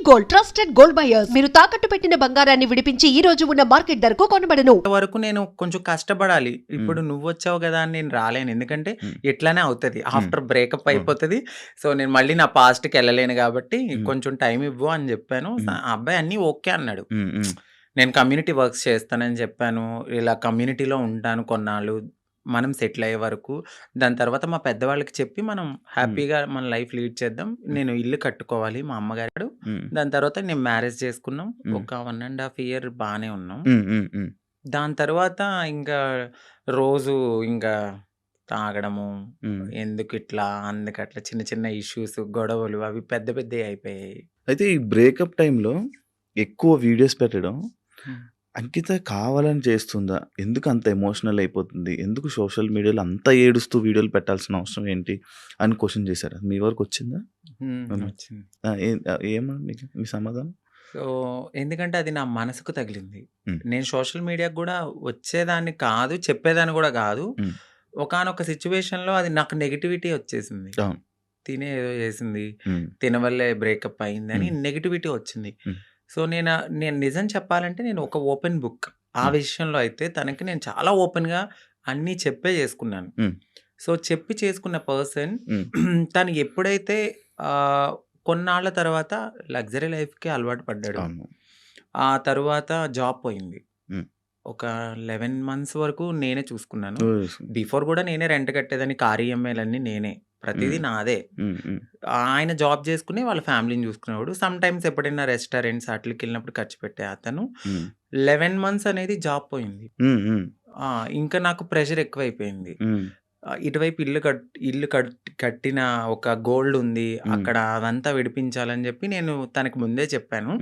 Gold trusted gold buyers మీరు తాకట్టు పెట్టిన బంగారాన్ని విడిపించి ఈ రోజు ఉన్న మార్కెట్ ధరకు కొనబడను. వరకు నేను కొంచెం కష్టపడాలి. ఇప్పుడు నువ్వొచ్చావు గదా అని నేను రాలేను. ఎందుకంటే ఇట్లానే అవుతది. ఆఫ్టర్ బ్రేకప్ అయిపోతది. సో, నేను మళ్ళీ నా పాస్ట్‌కెళ్ళలేను గాబట్టి కొంచెం టైం ఇవ్వు అని జెప్పాను. ఆ అబ్బాయి అన్నీ ఓకే అన్నాడు. నేను కమ్యూనిటీ వర్క్స్ చేస్తానని చెప్పాను. ఇలా కమ్యూనిటీలో ఉంటాను కొన్నాళ్ళు. మనం సెటిల్ అయ్యే వరకు. దాని తర్వాత మా పెద్దవాళ్ళకి చెప్పి మనం హ్యాపీగా మన లైఫ్ లీడ్ చేద్దాం. నేను ఇల్లు కట్టుకోవాలి మా అమ్మగారు. దాని తర్వాత నేను మ్యారేజ్ చేసుకున్నాం. ఒక 1 ½ ఇయర్ బానే ఉన్నాం. దాని తర్వాత ఇంకా రోజు ఇంకా తాగడము, ఎందుకిట్లా, అందుకట్లా చిన్న చిన్న ఇష్యూస్, గొడవలు అవి పెద్ద పెద్దయి అయిపోయాయి. అయితే ఈ బ్రేకప్ టైంలో ఎక్కువ వీడియోస్ పెట్టడం అంకిత కావాలని చేస్తుందా? ఎందుకు అంత ఎమోషనల్ అయిపోతుంది? ఎందుకు సోషల్ మీడియాలో అంత ఏడుస్తూ వీడియోలు పెట్టాల్సిన అవసరం ఏంటి అని క్వశ్చన్ చేశారా? మీ వరకు వచ్చిందా? వచ్చింది. ఏమా మీ సమాధానం? సో, ఎందుకంటే అది నా మనసుకు తగిలింది. నేను సోషల్ మీడియాకి గూడా వచ్చేదాన్ని కాదు, చెప్పేదాన్ని గూడా గాదు. ఒకానొక సిచ్యువేషన్‌లో అది నాకు నెగటివిటీ వచ్చేసింది. అవును. తినే ఏదో చేసింది, తిన వల్లే బ్రేకప్ అయిందని నెగటివిటీ వచ్చింది. సో, నేను నిజం చెప్పాలంటే నేను ఒక ఓపెన్ బుక్. ఆ విషయంలో అయితే తనకి నేను చాలా ఓపెన్‌గా అన్నీ చెప్పే చేసుకున్నాను. సో, చెప్పి చేసుకున్న పర్సన్ తను ఎప్పుడైతే కొన్నాళ్ళ తర్వాత లగ్జరీ లైఫ్‌కి అలవాటు పడ్డాడు. అవును. ఆ తరువాత జాబ్ పోయింది. ఒక 11 మంత్స్ వరకు నేనే చూసుకున్నాను. బిఫోర్ గూడా నేనే రెంట్ కట్టేదాన్ని. కార్ ఈఎంఐలన్నీ నేనే. ప్రతీదీ నాదే. ఆయన జాబ్ చేసుకుని వాళ్ళ ఫ్యామిలీని చూసుకునేవాడు. సమ్‌టైమ్స్ ఎప్పుడైనా రెస్టారెంట్స్ ఆటిలకెళ్ళినప్పుడు ఖర్చు పెట్టే అతను. 11 మంత్స్ అనేది జాబ్ పోయింది. ఇంకా నాకు ప్రెషర్ ఎక్కువైపోయింది. ఇటువైపు ఇల్లు కట్టిన ఒక గోల్డ్ ఉంది. అక్కడ అదంతా విడిపించాలని చెప్పి నేను తనకి ముందే చెప్పాను.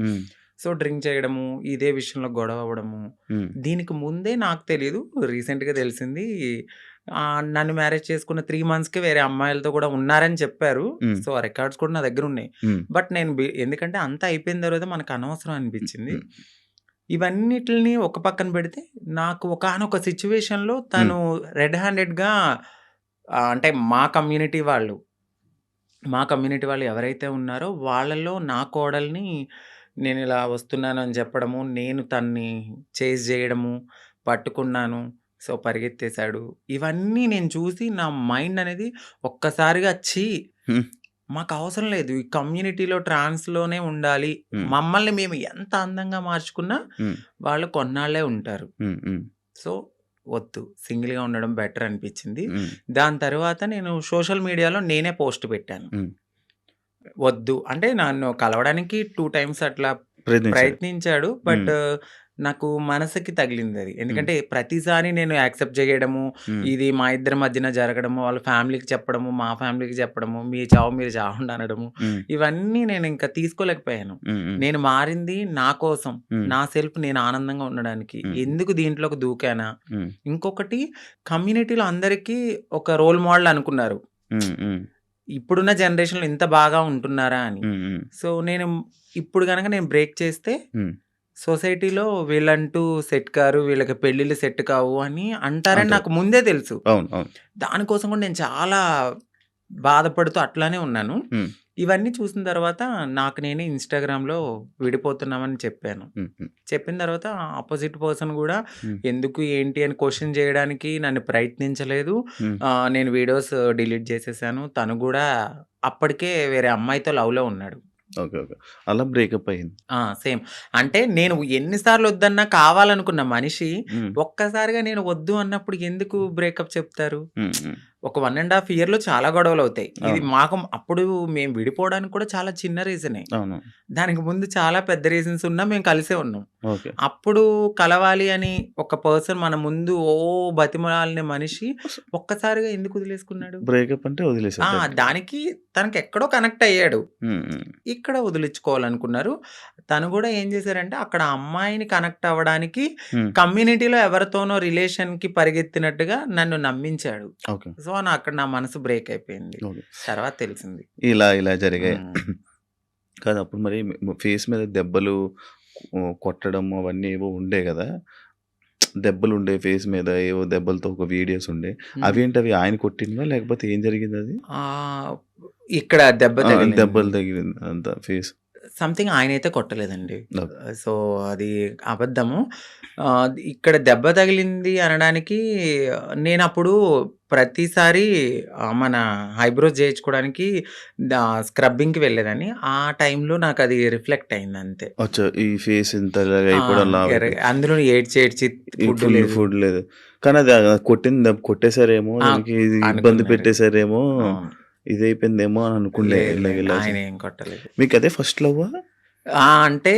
సో, డ్రింక్ చేయడము, ఇదే విషయంలో గొడవ అవ్వడము. దీనికి ముందే నాకు తెలీదు. రీసెంట్‌గా తెలిసింది. నన్ను మ్యారేజ్ చేసుకున్న 3 మంత్స్‌కే వేరే అమ్మాయిలతో కూడా ఉన్నారని చెప్పారు. సో, ఆ రికార్డ్స్ కూడా నా దగ్గరున్నాయి. బట్ నేను ఎందుకంటే అంతా అయిపోయిన తర్వాత మనకు అనవసరం అనిపించింది. ఇవన్నిటిని ఒక పక్కన పెడితే నాకు ఒకానొక సిచ్యువేషన్‌లో తను రెడ్ హ్యాండెడ్‌గా అంటే మా కమ్యూనిటీ వాళ్ళు ఎవరైతే ఉన్నారో వాళ్ళలో నా కోడల్ని నేను ఇలా వస్తున్నాను అని చెప్పడము, నేను తన్ని చేజ్ చేయడము, పట్టుకున్నాను. సో, పరిగెత్తేసాడు. ఇవన్నీ నేను చూసి నా మైండ్ అనేది ఒక్కసారిగా మాకు అవసరం లేదు. ఈ కమ్యూనిటీలో ట్రాన్స్‌లోనే ఉండాలి. మమ్మల్ని మేము ఎంత అందంగా మార్చుకున్నా వాళ్ళు కొన్నాళ్ళే ఉంటారు. సో, వద్దు. సింగిల్‌గా ఉండడం బెటర్ అనిపించింది. దాని తర్వాత నేను సోషల్ మీడియాలో నేనే పోస్ట్ పెట్టాను. వద్దు అంటే నన్ను కలవడానికి 2 టైమ్స్ అట్లా ప్రయత్నించాడు. బట్ నాకు మనసుకి తగిలింది అది. ఎందుకంటే ప్రతిసారి నేను యాక్సెప్ట్ చేయడము, ఇది మా ఇద్దరి మధ్యన జరగడము, వాళ్ళ ఫ్యామిలీకి చెప్పడము, మా ఫ్యామిలీకి చెప్పడము, మీ చావు మీరు చావండి అనడము, ఇవన్నీ నేను ఇంకా తీసుకోలేకపోయాను. నేను మారింది నా కోసం, నా సెల్ఫ్ నేను ఆనందంగా ఉండడానికి. ఎందుకు దీంట్లోకి దూకానా? ఇంకొకటి కమ్యూనిటీలో అందరికీ ఒక రోల్ మోడల్ అనుకున్నారు. ఇప్పుడున్న జనరేషన్‌లో ఇంత బాగా ఉంటున్నారా అని. సో, నేను ఇప్పుడు గనక నేను బ్రేక్ చేస్తే సొసైటీలో వీళ్ళంటూ సెట్ కారు, వీళ్ళకి పెళ్ళిళ్ళు సెట్ కావు అని అంటారని నాకు ముందే తెలుసు. దానికోసం కూడా నేను చాలా బాధపడుతూ అట్లానే ఉన్నాను. ఇవన్నీ చూసిన తర్వాత నాకు నేనే ఇన్‌స్టాగ్రామ్‌లో విడిపోతున్నామని చెప్పాను. చెప్పిన తర్వాత ఆపోజిట్ పర్సన్ కూడా ఎందుకు ఏంటి అని క్వెషన్ చేయడానికి నన్ను ప్రయత్నించలేదు. నేను వీడియోస్ డిలీట్ చేసేసాను. తను కూడా అప్పటికే వేరే అమ్మాయితో లవ్‌లో ఉన్నాడు. ఓకే. అలా బ్రేకప్ అయింది. సేమ్. అంటే నేను ఎన్ని సార్లు వద్దన్నా కావాలనుకున్న మనిషి ఒక్కసారిగా నేను వద్దు అన్నప్పుడు ఎందుకు బ్రేకప్ చెప్తారు? ఒక 1 ½ ఇయర్‌లో చాలా గొడవలవుతాయి. ఇది మాకు అప్పుడు మేము విడిపోవడానికి కూడా చాలా చిన్న రీజనే. దానికి ముందు చాలా పెద్ద రీజన్స్ ఉన్నా మేము కలిసే ఉన్నాం. అప్పుడు కలవాలి అని ఒక పర్సన్ మన ముందు బతిమలాడిన మనిషి ఒక్కసారిగా ఎందుకు వదిలేసుకున్నాడు? బ్రేకప్ అంటే వదిలేసాడు. దానికి తనకి ఎక్కడో కనెక్ట్ అయ్యాడు. ఇక్కడ వదిలించుకోవాలనుకున్నారు. తను కూడా ఏం చేశారంటే అక్కడ అమ్మాయిని కనెక్ట్ అవ్వడానికి కమ్యూనిటీలో ఎవరితోనో రిలేషన్‌కి పరిగెత్తినట్టుగా నన్ను నమ్మించాడు. సో, అక్కడ నా మనసు బ్రేక్ అయిపోయింది. తర్వాత తెలిసింది. ఇలా జరిగాయి. కాదు అప్పుడు మరి ఫేస్ మీద దెబ్బలు కొట్టడం అవన్నీ ఏవో ఉండే కదా! దెబ్బలుండే ఫేస్ మీద ఏవో దెబ్బలతో ఒక వీడియోస్ ఉండే. అవేంటవి ఆయన కొట్టినవా? లేకపోతే ఏం జరిగింది అది? ఇక్కడ దెబ్బలు తగిలింది అంతా ఫేస్. సంథింగ్ ఆయనైతే కొట్టలేదండి. ఓకే. సో, అది అబద్ధము. ఇక్కడ దెబ్బ తగిలింది అనడానికి నేనప్పుడు ప్రతిసారి మన ఐబ్రోస్ చేయించుకోవడానికి స్క్రబ్బింగ్‌కి వెళ్ళేదాన్ని. ఆ టైంలో నాకది రిఫ్లెక్ట్ అయిందంతే. అచ్చా! ఈ ఫేస్ ఇంత ఇలాగ ఆ! అయిపోవడం లాగా అందులోను ఏడ్చి ఫుడ్ ఫుల్ లేదు. ఫుడ్ లేదు. కానీ అది కొట్టేసారేమో, ఆ! దీనికి ఇది ఇబ్బంది అనుకున్నారు. పెట్టేసారేమో, అవును. ఇదైపోయిందేమో అని అనుకుండే లేదు ఇలాగ లేదు. ఇలా ఆయనేం కొట్టలేదు. మీకదే ఫస్ట్ లవ్వా? అంటే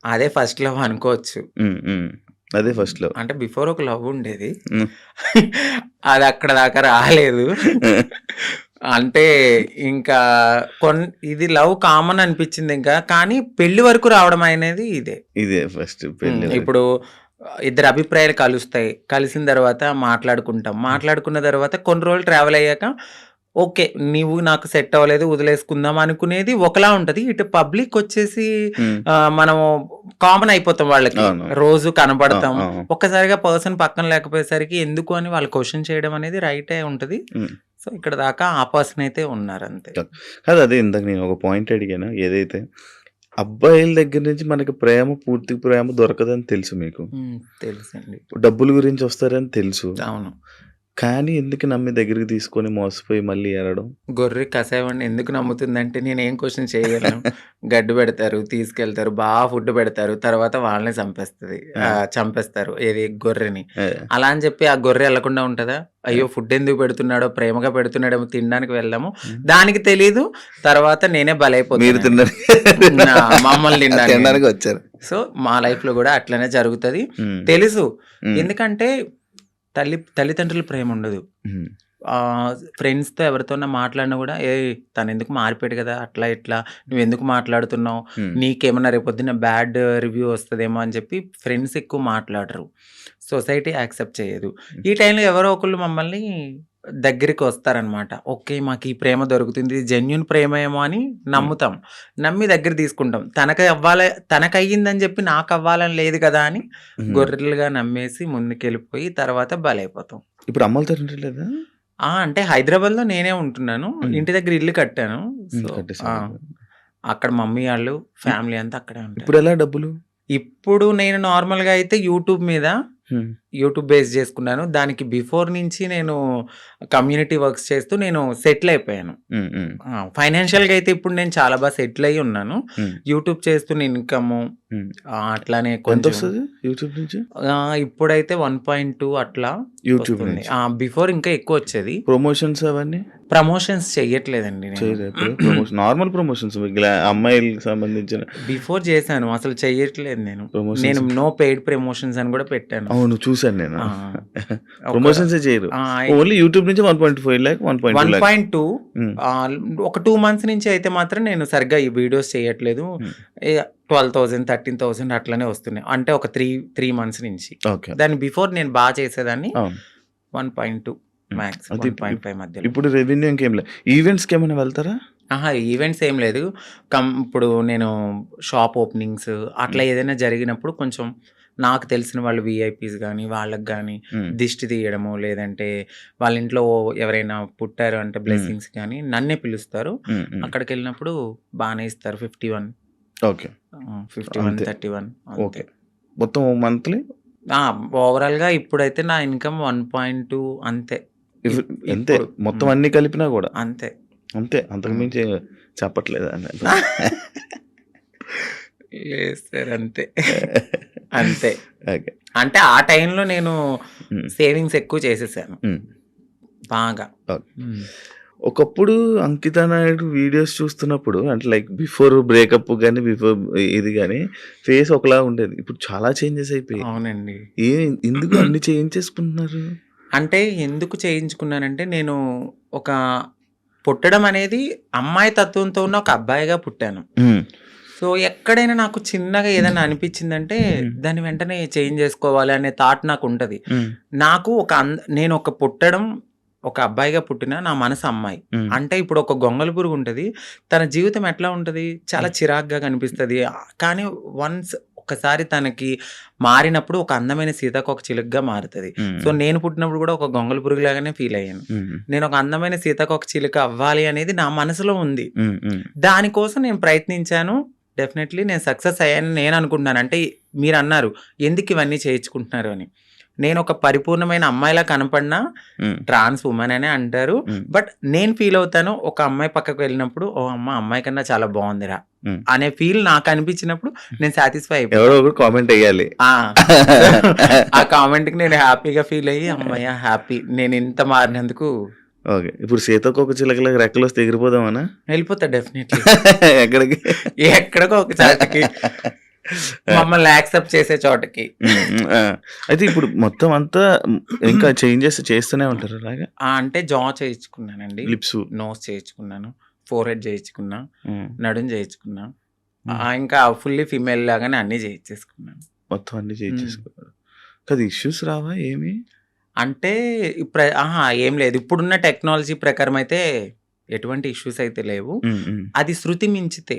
అదే ఫస్ట్ లవ్ అనుకోవచ్చు. అదే ఫస్ట్ లవ్. అంటే బిఫోర్ ఒక లవ్ ఉండేది. హ్మ్. అది అక్కడ దాకా రాలేదు. అంటే ఇంకా ఇది లవ్ కామన్ అనిపించింది ఇంకా. కానీ పెళ్లి వరకు రావడం అనేది ఇదే. ఇదే ఫస్ట్ పెళ్లి వరకు. ఇప్పుడు ఇద్దరి అభిప్రాయాలు కలుస్తాయి. కలిసిన తర్వాత మాట్లాడుకుంటాం. మాట్లాడుకున్న తర్వాత కొన్ని రోజులు ట్రావెల్ అయ్యాక ఓకే. నీవు నాకు సెట్ అవ్వలేదు వదిలేసుకుందాం అనుకునేది ఒకలా ఉంటది. ఇటు పబ్లిక్ వచ్చేసి హ్మ్. మనము కామన్ అయిపోతాం వాళ్ళకి. అవును. రోజు ఆ! కనపడతాం. ఆ! ఒక్కసారిగా పర్సన్ పక్కన లేకపోయేసరికి ఎందుకు అని వాళ్ళు క్వెషన్ చేయడం అనేది రైటే ఉంటది. హ్మ్. సో, ఇక్కడ దాకా ఆ పర్సన్ అయితే ఉన్నారంతే. కాదు అదే ఇందాక నేను ఒక పాయింట్ అడిగాను. ఏదైతే అబ్బాయిల దగ్గర నుంచి మనకి పూర్తి ప్రేమ దొరకదని తెలుసు మీకు. తెలుసండి. డబ్బుల గురించి వస్తారని తెలుసు. అవును. కానీ ఎందుకు నమ్మి దగ్గరికి తీసుకొని మోసపోయి మళ్ళీ ఏడడం? గొర్రె కసాయవాడిని ఎందుకు నమ్ముతుందంటే నేనేం క్వెషన్ చేయగలను. గడ్డి పెడతారు, తీసుకెళ్తారు, ఫుడ్ పెడతారు. తర్వాత వాళ్ళనే చంపేస్తారు. ఏది గొర్రెని. ఆ! అలా అని చెప్పి ఆ గొర్రె ఎళ్ళకుండా ఉంటదా? అయ్యో! ఫుడ్ ఎందుకు పెడుతున్నాడో, ప్రేమగా పెడుతున్నాడేమో తినడానికి వెళ్దాము. దానికి తెలీదు. తర్వాత నేనే మీరు బలైపోతానండి. తినడానికి మమ్మల్ని తినడానికి. తినడానికి వచ్చారు. సో, మా లైఫ్‌లో గూడా అట్లనే జరుగుతది. హ్మ్. తెలుసు. హ్మ్. ఎందుకంటే తల్లిదండ్రుల ప్రేమ ఉండదు. హ్మ్. ఫ్రెండ్స్‌తో ఎవరితోన్నా మాట్లాడినా గూడా, "ఏయ్! తనెందుకు మారిపోయాడు గదా! అట్లా ఇట్లా నువ్వెందుకు మాట్లాడుతున్నావు? హ్మ్. నీకేమన్నా రేపొద్దున్న బ్యాడ్ రివ్యూ వస్తదేమో" అని చెప్పి ఫ్రెండ్స్ ఎక్కువ మాట్లాడరు. సొసైటీ యాక్సెప్ట్ చేయదు. ఈ టైంలో ఎవరో ఒకళ్ళు మమ్మల్ని దగ్గరికి వస్తారనమాట. ఓకే. మాకు ఈ ప్రేమ దొరుకుతుంది. ఇది జెన్యూన్ ప్రేమేమో అని నమ్ముతాం. నమ్మి దగ్గర తీసుకుంటాం. తనకయ్యిందని చెప్పి నాకవ్వాలని లేదు కదా అని హ్మ్. గొర్రెలుగా నమ్మేసి ముందుకెళ్ళిపోయి తర్వాత బలైపోతాం. ఇప్పుడు అమ్మలతో ఉండట్లేదా? అంటే హైదరాబాద్‌లో నేనే ఉంటున్నాను. హ్మ్. ఇంటి దగ్గర ఇల్లు కట్టాను. సో, కట్టేసారు. అక్కడ మమ్మీ ఆళ్ళు, ఫ్యామిలీ అంతా అక్కడే ఉంటారు. ఇప్పుడెలా డబ్బులు? ఇప్పుడు నేను నార్మల్‌గా అయితే హ్మ్. యూట్యూబ్ బేస్ చేసుకున్నాను. దానికి బిఫోర్ నుంచి నేను కమ్యూనిటీ వర్క్స్ చేస్తూ నేను సెటిల్ అయిపోయాను. హ్మ్. హ్మ్. ఫైనాన్షియల్‌గా అయితే ఇప్పుడు నేను చాలా సెటిల్ అయ్యి ఉన్నాను. హ్మ్. యూట్యూబ్ చేస్తున్న ఇన్‌కము హ్మ్. అట్లానే కొంచెం ఎంతొస్తది యూట్యూబ్ నుంచి? ఇప్పుడైతే 1.2 అట్లా యూట్యూబ్ వస్తుంది. నుంచి. బిఫోర్ ఇంకా ఎక్కువొచ్చేది. ప్రమోషన్స్ అవన్నీ? ప్రమోషన్స్ చెయ్యట్లేదండి నేను. చేయరా ఇప్పుడు? నార్మల్ ప్రమోషన్స్ అమ్మాయిలకి సంబంధించిన బిఫోర్ చేశాను. అసలు చెయ్యట్లేదు నేను. ప్రమోషన్స్. నేను నో పెయిడ్ ప్రమోషన్స్ అని కూడా పెట్టాను. అవును. చూసాను నేను. ఆ! ఒక ప్రమోషన్సే చేయరు. ఆ! ఓన్లీ యూట్యూబ్ నుంచి 1.5 లాక్, 1.2 లాక్. 1.2 హ్మ్. ఒక 2 మంత్స్ నుంచి అయితే మాత్రం నేను సరిగ్గా ఈ వీడియోస్ చేయట్లేదు. హ్మ్. 12,000, 13,000 అట్లనే వస్తున్నాయి. అంటే ఒక 3 మంత్స్ నుంచి. ఓకే. దాని బిఫోర్ నేను చేసేదాన్ని. అవును. 1.2 మ్యాక్స్ అది 1.5 మధ్యలో. ఇప్పుడు రెవెన్యూ ఇంకేం లేదు. ఈవెంట్స్‌కి ఏమైనా వెళ్తారా? ఈవెంట్స్ ఏం లేదు. ఇప్పుడు నేను షాప్ ఓపెనింగ్స్ అట్లా ఏదైనా జరిగినప్పుడు కొంచెం నాకు తెలిసిన వాళ్ళు వీఐపీస్ గానీ, వాళ్ళకి గానీ దిష్టి తీయడము, లేదంటే వాళ్ళ ఇంట్లో ఎవరైనా పుట్టారు అంటే బ్లెస్సింగ్స్ గానీ నన్నే పిలుస్తారు. అక్కడికెళ్ళినప్పుడు బానే ఇస్తారు. 51 ఓకే. 51, అంతే. 31 ఓకే. అంతే. మొత్తం మంత్లీ? ఓవరాల్‌గా ఇప్పుడైతే నా ఇన్‌కమ్ 1.2 అంతే. అంతే. ఇప్పుడు మొత్తం అన్నీ కలిపినా గూడా. అంతే. అంతే. అంతకు మించి చెప్పట్లేదా? లేదు సార్ అంతే. అంతే. ఓకే. అంటే ఆ టైంలో నేను హ్మ్. సేవింగ్స్ ఎక్కువ చేసేసాను. హ్మ్. బాగా. ఓకే. ఒకప్పుడు అంకిత నాయుడు వీడియోస్ చూస్తున్నప్పుడు అంటే లైక్ బిఫోర్ బ్రేకప్ గాని, బిఫోర్ ఇది గాని ఫేస్ ఒకలా ఉండేది. ఇప్పుడు చాలా చేంజెస్ అయిపోయాయి. అవునండి. ఎందుకు అన్ని చేంజేసుకుంటున్నారు? అంటే ఎందుకు చేయించుకున్నానంటే నేను ఒక పుట్టడం అనేది అమ్మాయి తత్వంతో ఉన్న ఒక అబ్బాయిగా పుట్టాను. సో, ఎక్కడైనా నాకు చిన్నగా ఏదైనా అనిపించిందంటే దాన్ని వెంటనే చేంజ్ చేసుకోవాలి అనే థాట్ నాకుంటది. నాకు నేను పుట్టడం ఒక అబ్బాయిగా పుట్టిన నా మనసు అమ్మాయి. అంటే ఇప్పుడు ఒక గొంగళి పురుగు ఉంటది. తన జీవితం ఎట్లా ఉంటది? చాలా చిరాకుగా కనిపిస్తది. కానీ వన్స్ ఒకసారి తనకి మారినప్పుడు ఒక అందమైన సీతాకోకచిలుకగా మారుతది. సో నేను పుట్టినప్పుడు కూడా ఒక గొంగళి పురుగులాగానే ఫీల్ అయ్యాను. నేను ఒక అందమైన సీతాకోకచిలుక అవ్వాలి అనేది నా మనసులో ఉంది. దానికోసం నేను ప్రయత్నించాను. డెఫినెట్లీ నేను సక్సెస్ అయ్యానని నేను అనుకుంటున్నాను. అంటే మీరు అన్నారు ఎందుకు ఇవన్నీ చేయించుకుంటున్నారు అని. నేను ఒక పరిపూర్ణమైన అమ్మాయిలా కనపడినా ట్రాన్స్ ఉమెన్ అనే అంటారు. బట్ నేను ఫీల్ అవుతాను ఒక అమ్మాయి పక్కకు వెళ్ళినప్పుడు ఓ అమ్మాయి కన్నా చాలా బాగుందిరా అనే ఫీల్ నాకు అనిపించినప్పుడు నేను సాటిస్ఫై అయిపోయాను. కామెంట్ వేయాలి. ఆ కామెంట్ కి నేను హ్యాపీగా ఫీల్ అయ్యి అమ్మాయి హ్యాపీ నేను ఇంత మారినందుకు. ఓకే, ఇప్పుడు సీతాకోకచిలుకలకు రెక్కలు వస్తే ఎగిరిపోదామనా? వెళ్ళిపోతా డెఫినెట్లీ. ఎక్కడికి? ఎక్కడికో ఒక చోటకి, మమ్మల్ని యాక్సెప్ట్ చేసే చోటకి. అయితే ఇప్పుడు మొత్తం అంతా ఇంకా చేంజెస్ చేస్తూనే ఉంటారు అలాగా? అంటే జా చేయించుకున్నానండి, లిప్స్, నోస్ చేయించుకున్నాను, ఫోర్ హెడ్ చేయించుకున్నా, నడుం చేయించుకున్నా, ఇంకా ఫుల్లీ ఫీమేల్ లాగానే అన్ని చేయించేసుకున్నాను. మొత్తం అన్ని చేయించేసుకున్నారు కదా. ఇష్యూస్ రావా ఏమి? అంటే ఏం లేదు. ఇప్పుడున్న టెక్నాలజీ ప్రకారం అయితే ఎటువంటి ఇష్యూస్ అయితే లేవు. అది శృతి మించితే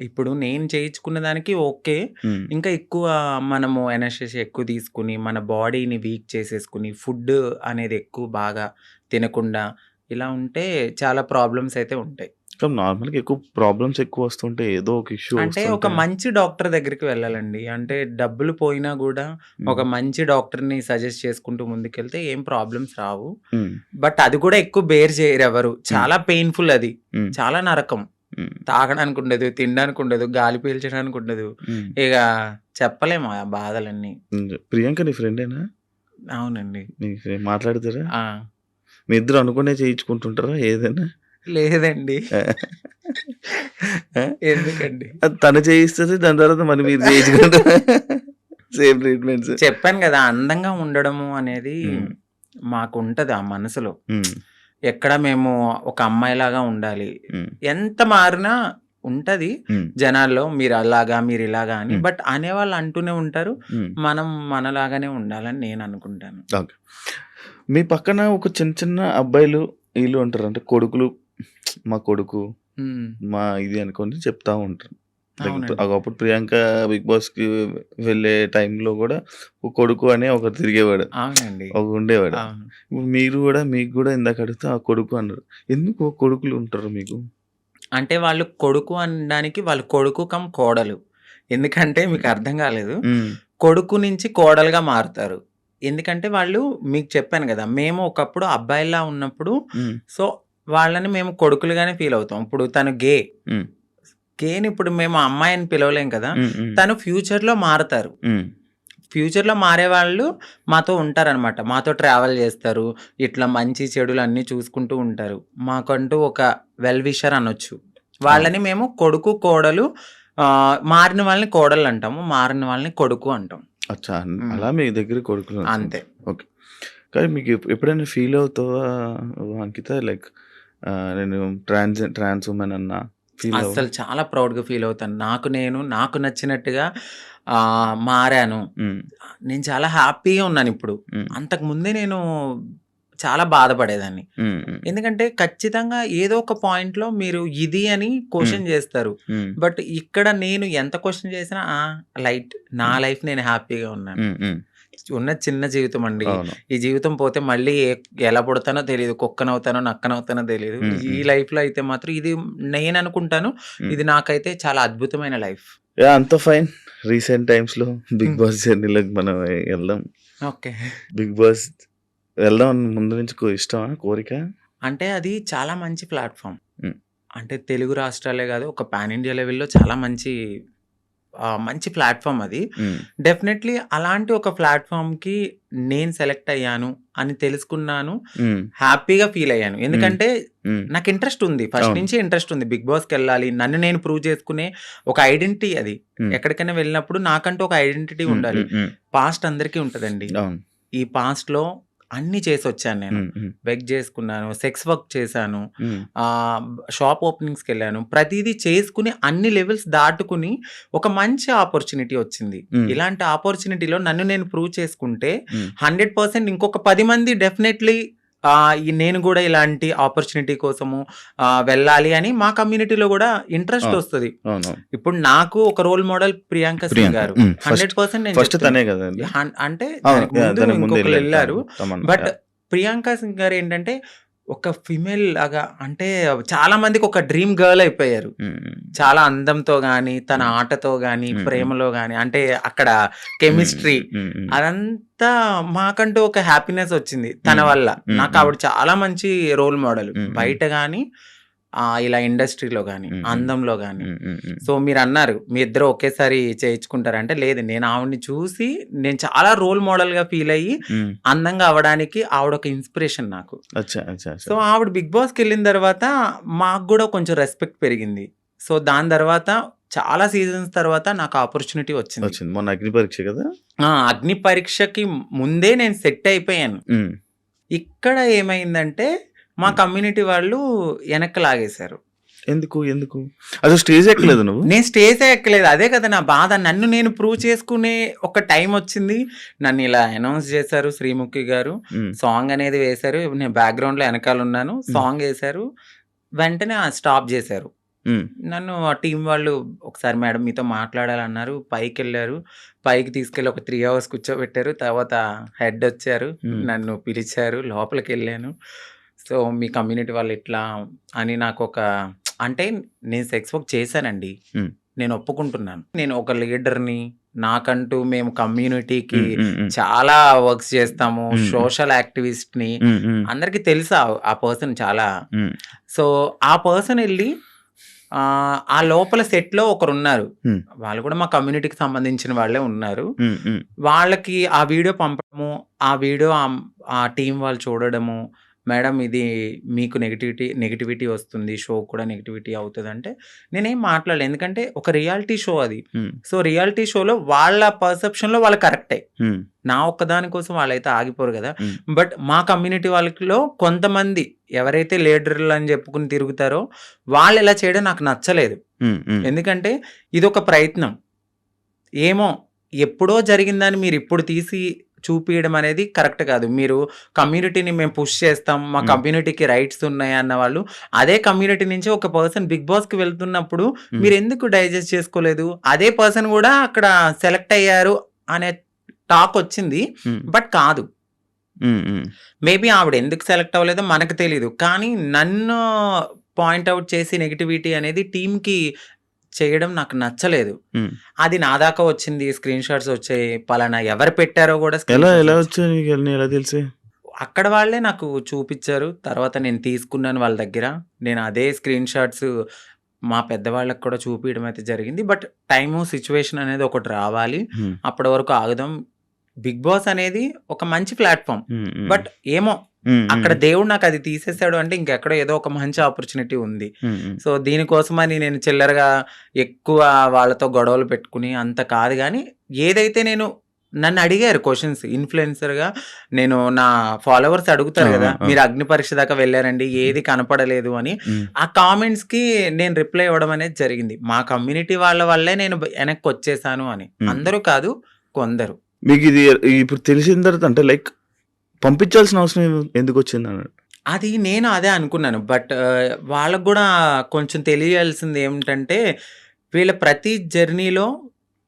ఇప్పుడు నేను చేయించుకున్న దానికి ఓకే. ఇంకా ఎక్కువ మనము ఎనర్జీ ఎక్కువ తీసుకుని మన బాడీని వీక్ చేసేసుకుని ఫుడ్ అనేది ఎక్కువ బాగా తినకుండా ఇలా ఉంటే చాలా ప్రాబ్లమ్స్ అయితే ఉంటాయి. నార్మల్గా ఎక్కువ ప్రాబ్లమ్స్ ఎక్కువ వస్తుంటే ఏదో ఒక ఇష్యూ అంటే ఒక మంచి డాక్టర్ దగ్గరికి వెళ్ళాలండి. అంటే డబ్బులు పోయినా కూడా ఒక మంచి డాక్టర్ని సజెస్ట్ చేసుకుంటూ ముందుకెళ్తే ఏం ప్రాబ్లమ్స్ రావు. బట్ అది కూడా ఎక్కువ బేర్ చేయరు ఎవరు. చాలా పెయిన్ఫుల్, అది చాలా నరకం. తాగడానికి ఉండదు, తినడానికి ఉండదు, గాలి పీల్చడానికి ఉండదు. ఇక చెప్పలేము ఆ బాధలన్నీ. ప్రియాంక నీ ఫ్రెండేనా? అవునండి. మాట్లాడతారా? మీ ఇద్దరు అనుకునే చేయించుకుంటుంటారా ఏదైనా? లేదండి. ఎందుకండి? తను చేయిస్తుంది, దాని తర్వాత మరి మీరు చేయించుకుంటారు. Same treatments. చెప్పాను కదా, అందంగా ఉండడము అనేది మాకు ఉంటది ఆ మనసులో. ఎక్కడ మేము ఒక అమ్మాయిలాగా ఉండాలి, ఎంత మారినా ఉంటది జనాల్లో మీరు అలాగా మీరు ఇలాగా అని. బట్ అనేవాళ్ళు అంటూనే ఉంటారు, మనం మనలాగానే ఉండాలని నేను అనుకుంటాను. ఓకే, మీ పక్కన ఒక చిన్న చిన్న అబ్బాయిలు వీళ్ళు ఉంటారు, అంటే కొడుకులు, మా కొడుకు మా ఇది అనుకొని చెప్తా ఉంటారు. ఒకప్పుడు ప్రియాంక బిగ్ బాస్ కి వెళ్ళే టైంలో కూడా ఒక కొడుకు అనే ఒకరు తిరిగేవాడు, ఒక ఉండేవాడు. ఇప్పుడు మీరు కూడా, మీకు కూడా ఇందాక అడిగితే ఆ కొడుకు అన్నారు. ఎందుకు కొడుకులు ఉంటారు మీకు? అంటే వాళ్ళు కొడుకు అనడానికి వాళ్ళు కొడుకు కమ్ కోడలు. ఎందుకంటే మీకు అర్థం కాలేదు, కొడుకు నుంచి కోడలుగా మారుతారు. ఎందుకంటే వాళ్ళు, మీకు చెప్పాను కదా, మేము ఒకప్పుడు అబ్బాయిలా ఉన్నప్పుడు సో వాళ్ళని మేము కొడుకులుగానే ఫీల్ అవుతాం. ఇప్పుడు తను గేని ఇప్పుడు మేము అమ్మాయిని పిలవలేం కదా, తను ఫ్యూచర్ లో మారుతారు. ఫ్యూచర్ లో మారే వాళ్ళు మాతో ఉంటారనమాట, మాతో ట్రావెల్ చేస్తారు, ఇట్లా మంచి చెడులు అన్ని చూసుకుంటూ ఉంటారు. మాకంటూ ఒక వెల్ విషర్ అనొచ్చు. వాళ్ళని మేము కొడుకు కోడలు, మారిన వాళ్ళని కోడలు అంటాము, మారిన వాళ్ళని కొడుకు అంటాం. అచ్చా, అలా మీ దగ్గర కొడుకులు అంతే. ఓకే, కానీ మీకు ఎప్పుడైనా ఫీల్ అవుతావా అంకిత, లైక్ నేను ట్రాన్స్ ఉమెన్ అన్నా? అసలు చాలా ప్రౌడ్గా ఫీల్ అవుతాను. నాకు నచ్చినట్టుగా మారాను. నేను చాలా హ్యాపీగా ఉన్నాను ఇప్పుడు. అంతకు ముందే నేను చాలా బాధపడేదాన్ని. ఎందుకంటే ఖచ్చితంగా ఏదో ఒక పాయింట్ లో మీరు ఇది అని క్వశ్చన్ చేస్తారు. బట్ ఇక్కడ నేను ఎంత క్వశ్చన్ చేసినా లైట్, నా లైఫ్ నేను హ్యాపీగా ఉన్నాను. ఉన్న చిన్న జీవితం అండి, ఈ జీవితం పోతే మళ్ళీ ఎలా పుడతానో తెలియదు, కుక్కనవుతానో నక్కనవుతానో తెలియదు. ఈ లైఫ్ లో అయితే మాత్రం ఇది నేను అనుకుంటాను, ఇది నాకైతే చాలా అద్భుతమైన లైఫ్. అంత ఫైన్. రీసెంట్ టైమ్స్ లో బిగ్ బాస్ జర్నీలోకి మనం వెళ్దాం. ఓకే, బిగ్ బాస్ వెళ్దాం ముందు నుంచి ఇష్టమా, కోరిక? అంటే అది చాలా మంచి ప్లాట్ఫామ్. అంటే తెలుగు రాష్ట్రాలే కాదు, ఒక పాన్ ఇండియా లెవెల్లో చాలా మంచి ప్లాట్ఫామ్ అది. డెఫినెట్లీ అలాంటి ఒక ప్లాట్ఫామ్ కి నేను సెలెక్ట్ అయ్యాను అని తెలుసుకున్నాను, హ్యాపీగా ఫీల్ అయ్యాను. ఎందుకంటే నాకు ఇంట్రెస్ట్ ఉంది, ఫస్ట్ నుంచి ఇంట్రెస్ట్ ఉంది, బిగ్ బాస్కి వెళ్ళాలి, నన్ను నేను ప్రూవ్ చేసుకునే ఒక ఐడెంటిటీ. అది ఎక్కడికైనా వెళ్ళినప్పుడు నాకంటూ ఒక ఐడెంటిటీ ఉండాలి. పాస్ట్ అందరికీ ఉంటదండి. ఈ పాస్ట్ లో అన్ని చేసి వచ్చాను నేను. వెగ్ చేసుకున్నాను, సెక్స్ వర్క్ చేశాను, షాప్ ఓపెనింగ్స్కి వెళ్ళాను, ప్రతిదీ చేసుకుని అన్ని లెవెల్స్ దాటుకుని ఒక మంచి ఆపర్చునిటీ వచ్చింది. ఇలాంటి ఆపర్చునిటీలో నన్ను నేను ప్రూవ్ చేసుకుంటే 100% ఇంకొక 10 మంది డెఫినెట్లీ నేను కూడా ఇలాంటి ఆపర్చునిటీ కోసము వెళ్ళాలి అని మా కమ్యూనిటీలో కూడా ఇంట్రెస్ట్ అవును. వస్తుంది. అవును. ఇప్పుడు నాకు ఒక రోల్ మోడల్ ప్రియాంక సింగ్ ప్రియాంక. గారు ఫస్ట్ 100% నేను ఫస్ట్ చెప్తున్నా. తనే కదండి. అంటే అవును. దానికి ముందు దానికి ముందు ఇంకొకరు వెళ్ళారు. తమన్నా. బట్ ప్రియాంక సింగ్ గారు ఏంటంటే ఒక ఫిమేల్ లాగా, అంటే చాలా మందికి ఒక డ్రీమ్ గర్ల్ అయిపోయారు. చాలా అందంతో గాని, తన ఆటతో గాని, ప్రేమలో గాని, అంటే అక్కడ కెమిస్ట్రీ అదంతా మాకంటూ ఒక హ్యాపీనెస్ వచ్చింది తన వల్ల. నాకు ఆవిడ చాలా మంచి రోల్ మోడల్, బయట గాని ఇలా ఇండస్ట్రీలో గాని, అందంలో గాని. సో మీరు అన్నారు మీ ఇద్దరు ఒకేసారి చేయించుకుంటారంటే, లేదు, నేను ఆవిడని చూసి నేను చాలా రోల్ మోడల్ గా ఫీల్ అయ్యి అందంగా అవడానికి ఆవిడ ఒక ఇన్స్పిరేషన్ నాకు. సో ఆవిడ బిగ్ బాస్కి వెళ్ళిన తర్వాత మాకు కూడా కొంచెం రెస్పెక్ట్ పెరిగింది. సో దాని తర్వాత చాలా సీజన్స్ తర్వాత నాకు ఆపర్చునిటీ వచ్చింది. మొన్న అగ్ని పరీక్ష కదా. అగ్ని పరీక్షకి ముందే నేను సెట్ అయిపోయాను. ఇక్కడ ఏమైందంటే మా కమ్యూనిటీ వాళ్ళు వెనక్కి లాగేశారు. ఎందుకు ఎందుకు అసలు స్టేజ్ ఎక్కలేదు నువ్వు? నేను స్టేజ్ ఎక్కలేదు, అదే కదా నా బాధ. నన్ను నేను ప్రూవ్ చేసుకునే ఒక టైం వచ్చింది. నన్ను ఇలా అనౌన్స్ చేశారు శ్రీముఖి గారు, సాంగ్ అనేది వేశారు, నేను బ్యాక్గ్రౌండ్ లో వెనకాల ఉన్నాను, సాంగ్ వేశారు, వెంటనే స్టాప్ చేశారు. నన్ను ఆ టీం వాళ్ళు ఒకసారి మేడం మీతో మాట్లాడాలన్నారు, పైకి వెళ్ళారు, పైకి తీసుకెళ్ళి ఒక 3 hours కూర్చోబెట్టారు. తర్వాత హెడ్ వచ్చారు, నన్ను పిలిచారు, లోపలికి వెళ్ళాను. సో మీ కమ్యూనిటీ వాళ్ళు ఇట్లా అని నాకు ఒక, అంటే నేను సెక్స్ వర్క్ చేశానండి, నేను ఒప్పుకుంటున్నాను. నేను ఒక లీడర్ని, నాకంటూ మేము కమ్యూనిటీకి చాలా వర్క్స్ చేస్తాము, సోషల్ యాక్టివిస్ట్ని, అందరికీ తెలుసా ఆ పర్సన్ చాలా. సో ఆ పర్సన్ వెళ్ళి ఆ లోపల సెట్లో ఒకరు ఉన్నారు, వాళ్ళు కూడా మా కమ్యూనిటీకి సంబంధించిన వాళ్ళే ఉన్నారు. వాళ్ళకి ఆ వీడియో పంపడము, ఆ వీడియో ఆ టీం వాళ్ళు చూడడము, మేడం ఇది మీకు నెగిటివిటీ వస్తుంది, షో కూడా నెగిటివిటీ అవుతుంది అంటే నేనేం మాట్లాడలేదు, ఎందుకంటే ఒక రియాలిటీ షో అది. సో రియాలిటీ షోలో వాళ్ళ పర్సెప్షన్లో వాళ్ళు కరెక్టే, నా ఒక్కదాని కోసం వాళ్ళైతే ఆగిపోరు కదా. బట్ మా కమ్యూనిటీ వాళ్ళలో కొంతమంది ఎవరైతే లీడర్లు అని చెప్పుకుని తిరుగుతారో వాళ్ళు ఇలా చేయడం నాకు నచ్చలేదు. ఎందుకంటే ఇది ఒక ప్రయత్నం, ఏమో ఎప్పుడో జరిగిందని మీరు ఇప్పుడు తీసి చూపించడం అనేది కరెక్ట్ కాదు. మీరు కమ్యూనిటీని మేము పుష్ చేస్తాం, మా కమ్యూనిటీకి రైట్స్ ఉన్నాయి అన్న వాళ్ళు అదే కమ్యూనిటీ నుంచి ఒక పర్సన్ బిగ్ బాస్కి వెళ్తున్నప్పుడు మీరు ఎందుకు డైజెస్ట్ చేసుకోలేదు? అదే పర్సన్ కూడా అక్కడ సెలెక్ట్ అయ్యారు అనే టాక్ వచ్చింది, బట్ కాదు. మేబీ ఆవిడ ఎందుకు సెలెక్ట్ అవ్వలేదో మనకు తెలీదు, కానీ నన్ను పాయింట్అవుట్ చేసి నెగిటివిటీ అనేది టీంకి చేయడం నాకు నచ్చలేదు. అది నా దాకా వచ్చింది, స్క్రీన్ షాట్స్ వచ్చాయి, పలానా ఎవరు పెట్టారో కూడా ఎలా తెలిసి అక్కడ వాళ్ళే నాకు చూపించారు. తర్వాత నేను తీసుకున్నాను వాళ్ళ దగ్గర, నేను అదే స్క్రీన్ షాట్స్ మా పెద్దవాళ్ళకి కూడా చూపించడం అయితే జరిగింది. బట్ టైము సిచ్యువేషన్ అనేది ఒకటి రావాలి, అప్పటి వరకు ఆగుదాం. బిగ్ బాస్ అనేది ఒక మంచి ప్లాట్ఫామ్, బట్ ఏమో అక్కడ దేవుడు నాకు అది తీసేసాడు అంటే ఇంకెక్కడ ఏదో ఒక మంచి ఆపర్చునిటీ ఉంది. సో దీనికోసమని నేను చిల్లరగా ఎక్కువ వాళ్ళతో గొడవలు పెట్టుకుని అంత కాదు, కానీ ఏదైతే నన్ను అడిగారు క్వశ్చన్స్ ఇన్ఫ్లుయెన్సర్గా, నేను నా ఫాలోవర్స్ అడుగుతారు కదా, మీరు అగ్ని పరీక్ష దాకా వెళ్ళారండి, ఏది కనపడలేదు అని. ఆ కామెంట్స్కి నేను రిప్లై ఇవ్వడం అనేది జరిగింది. మా కమ్యూనిటీ వాళ్ళ వల్లే నేను వెనక్కి వచ్చేసాను అని. అందరూ కాదు, కొందరు. మీకు ఇది ఇప్పుడు తెలిసిన తర్వాత అంటే లైక్ పంపించాల్సిన అవసరం ఎందుకు వచ్చింది అన్నాడు? అది నేను అదే అనుకున్నాను, బట్ వాళ్ళకు కూడా కొంచెం తెలియాల్సింది ఏమిటంటే, వీళ్ళ ప్రతి జర్నీలో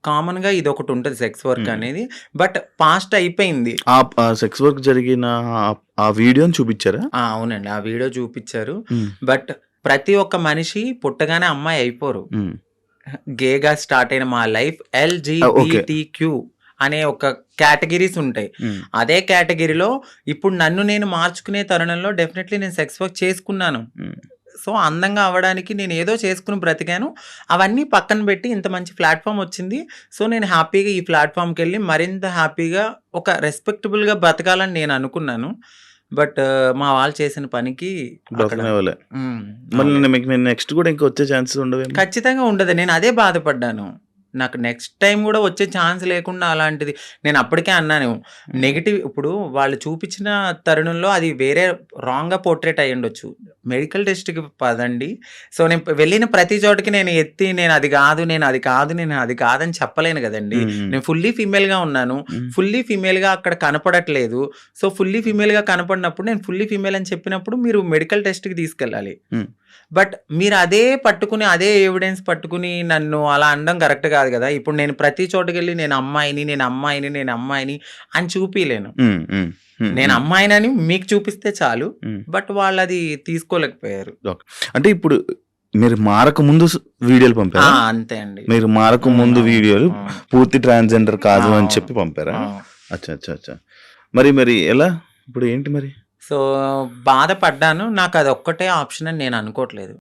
కామన్గా ఇది ఒకటి ఉంటుంది, సెక్స్ వర్క్ అనేది. బట్ పాస్ట్ అయిపోయింది. ఆ సెక్స్ వర్క్ జరిగిన ఆ వీడియోని చూపించారా? అవునండి, ఆ వీడియో చూపించారు. బట్ ప్రతి ఒక్క మనిషి పుట్టగానే అమ్మాయి అయిపోరు. గేగా స్టార్ట్ అయిన మా లైఫ్ LGBTQ అనే ఒక కేటగిరీస్ ఉంటాయి. అదే కేటగిరీలో ఇప్పుడు నన్ను నేను మార్చుకునే తరుణంలో డెఫినెట్లీ నేను సెక్స్ వర్క్ చేసుకున్నాను. సో అందంగా అవ్వడానికి నేను ఏదో చేసుకుని బ్రతికాను. అవన్నీ పక్కన పెట్టి ఇంత మంచి ప్లాట్ఫామ్ వచ్చింది. సో నేను హ్యాపీగా ఈ ప్లాట్ఫామ్కి వెళ్ళి మరింత హ్యాపీగా ఒక రెస్పెక్టబుల్గా బ్రతకాలని నేను అనుకున్నాను. బట్ మా వాళ్ళు చేసిన పనికి నెక్స్ట్ కూడా ఇంకా వచ్చే ఛాన్సెస్ ఉండవు. ఖచ్చితంగా ఉండదు. నేను అదే బాధపడ్డాను. నాకు నెక్స్ట్ టైం కూడా వచ్చే ఛాన్స్ లేకుండా అలాంటిది నేను అప్పటికే అన్నాను. నెగెటివ్ ఇప్పుడు వాళ్ళు చూపించిన తరుణంలో అది వేరే రాంగ్గా పోర్ట్రేట్ అయ్యి ఉండొచ్చు. మెడికల్ టెస్ట్కి పదండి. సో నేను వెళ్ళిన ప్రతి చోటకి నేను ఎత్తి నేను అది కాదు నేను అది కాదు నేను అది కాదని చెప్పలేను కదండి. నేను ఫుల్లీ ఫీమేల్గా ఉన్నాను. ఫుల్లీ ఫీమేల్గా అక్కడ కనపడట్లేదు. సో ఫుల్లీ ఫీమేల్గా కనపడినప్పుడు నేను ఫుల్లీ ఫీమేల్ అని చెప్పినప్పుడు మీరు మెడికల్ టెస్ట్కి తీసుకెళ్ళాలి. బట్ మీరు అదే పట్టుకుని అదే ఎవిడెన్స్ పట్టుకుని నన్ను అలా అనడం కరెక్ట్ కాదు కదా. ఇప్పుడు నేను ప్రతి చోటకి వెళ్ళి నేను అమ్మాయిని నేను అమ్మాయిని నేను అమ్మాయిని అని చూపిలేను. నేను అమ్మాయినని మీకు చూపిస్తే చాలు. బట్ వాళ్ళు అది తీసుకోలేకపోయారు. అంటే ఇప్పుడు మీరు మారక ముందు వీడియోలు పంపారా? అంతే అండి. మీరు మారక ముందు వీడియోలు పూర్తి ట్రాన్స్జెండర్ కాదు అని చెప్పి పంపారా? అచ్చా అచ్చా అచ్చా. మరి ఎలా ఇప్పుడు ఏంటి మరి? సో బాధపడ్డాను. నాకు అది ఒక్కటే ఆప్షన్ అని నేను అనుకోవట్లేదు.